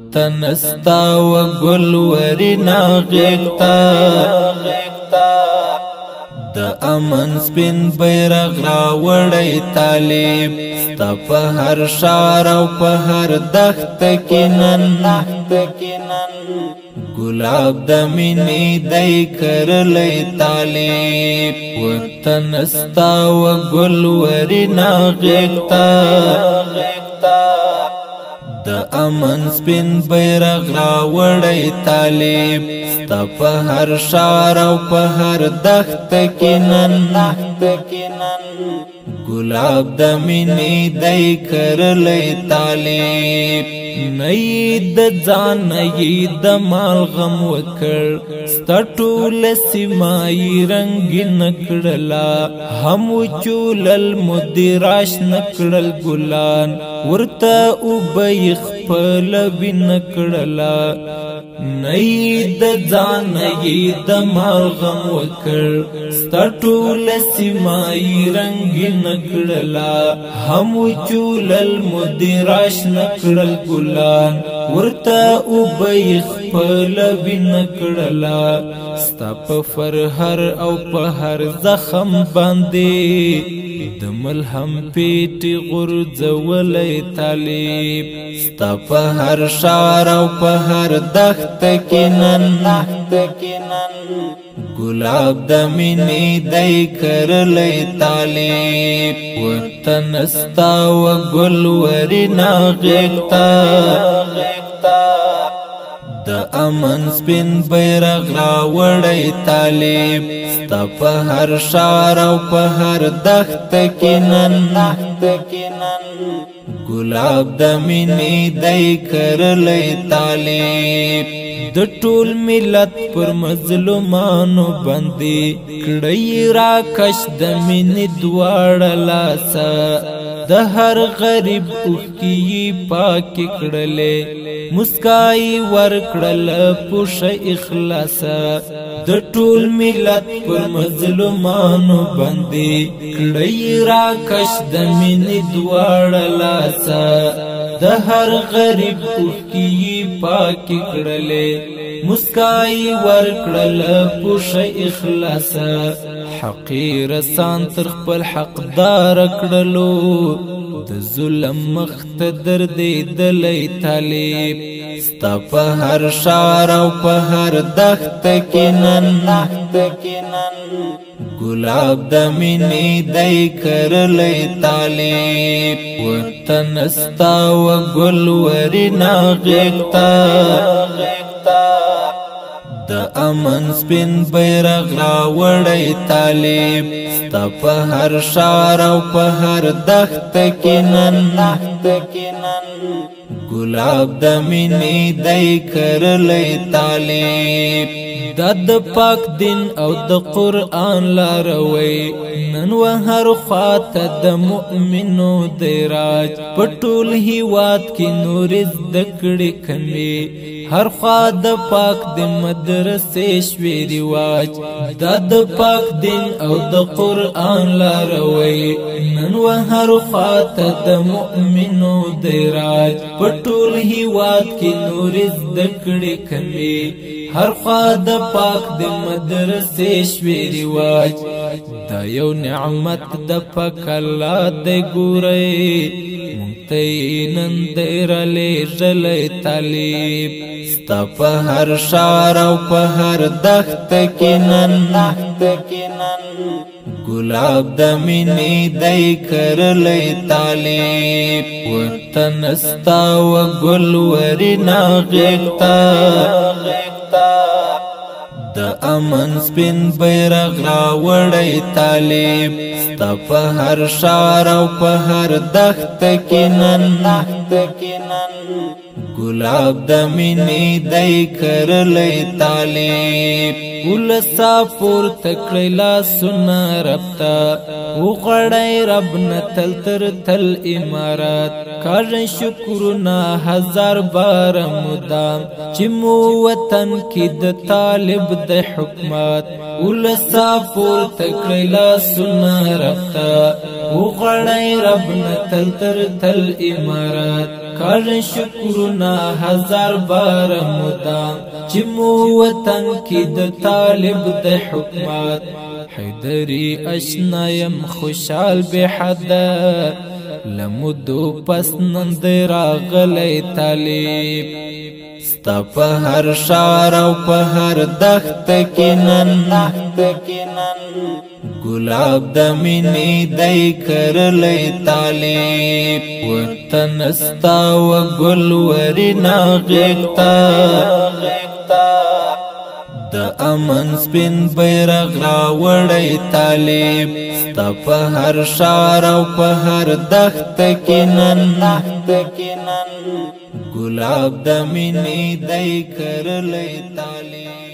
وطن استا و گل ورنا غیقتا د امن سپین بیرغ راوړی طالب ستا په هر ښار او په هر دښته کې نن ګلاب د مینې دی کرلی طالب وطن استا و ګل ورنا غیقتا د امن سپین بیرغ راوړی طالب ستا په هر ښار او په هر دښته کې نن ګلاب د مینې دی کرلی طالب نه یې د ځان نه یې د مال غم وکړ ستا ټوله سیمه یې رنګینه کړله هم وچولل مدې راشنه کړل ګلان ورته اوبه یې خپله وینه کړله نه یې د ځان نه یې د مال غم وکړ ستا ټوله سیمه یې رنګینه کړله هم وچولل مدې راشنه کړل ګلان ورته اوبه یې خپله وینه کړله ستا په فرهر او په هر زخم باندې د ملهم پیټې غورځولی طالب ستا په هر ښار او په هر دښته کې نن ګلاب د مینې دی کرلی طالب وطن استا و ګل ورنا غیقتا د امن سپین بیرغ راوړی طالب ستا په هر ښار او په هر دښته کې نن ګلاب د مینې دی کرلی طالب د ټول ملت پر مظلومانو باندې کړی راکش د مینې دواړه لاسه د هر غریب اوښکې یې پاکې کړلې مسکای ورکړله پوښه اخلاصه د ټول ملت پر مظلومانو باندې کړی راکش د مینې دواړه لاسه د هر غریب اوښکې یې پاکې کړلې مسکای ورکړله پوښه اخلاصه حقیر سان تر خپل حقدار کړلو د ظلم مخته دردېدلی طالب ستا په هر ښار او په هر دښته کې نن ګلاب د مینې دی کرلی طالب وطن استا و ګل ورنا غیقتا د امن سپین بیرغ راوړی طالب ستا په هر ښار او په هر دښته کې نن ګلاب د مینې دی کرلی طالب دا د پاک دین او د قرآن لاروی نن و هر خواته د مؤمنو دی راج په ټول هیواد کې نورې زده کړې کمې هر خوا د پاک د مدرسې شوې رواج دا د پاک دین او د قرآن لاروی نن و هر خواته د مؤمنو دی راج په ټول هیواد کې نورې زده کړې کمې هر خوا د پاک د مدرسې شوې رواج دا یو نعمت د پاک الله دی ګورئ مونږ ته یې نن دی رالیږلی طالب ستا په هر ښار او په هر دښته کې نن ګلاب د مینې دی کرلی طالب وطن استا و ګل ورنا غیقتا د امن سپین بیرغ راوړی طالب ستا په هر ښار او په هر دښته کې نن ګلاب د مینې دی کرلی طالب ولسا پورته کړئ لاسونه رب ته وغواړئ رب نه تل تر تل امارت کاږئ شکرونه هزار باره مدام چې مو وطن کې د طالب د حکومت ولسا پورته کړئ لاسونه رب ته وغړی رب نتل تر تل امارات کار شکرنا هزار بار مدام چې مو وطن کې د طالب د حکمت حیدری اشنا یم خوشحال به حدا لمدو پس نند راغلی طالب ستا په هر شار او په هر دښت کې نن گلاب د مینې دی کرلی طالب وطن ستا و ګل ورینا غېږتا د امن سپین بیرغ راوړی طالب ستا په هر شار او په هر دښت کې نن گلاب د مینې دی کرلی طالب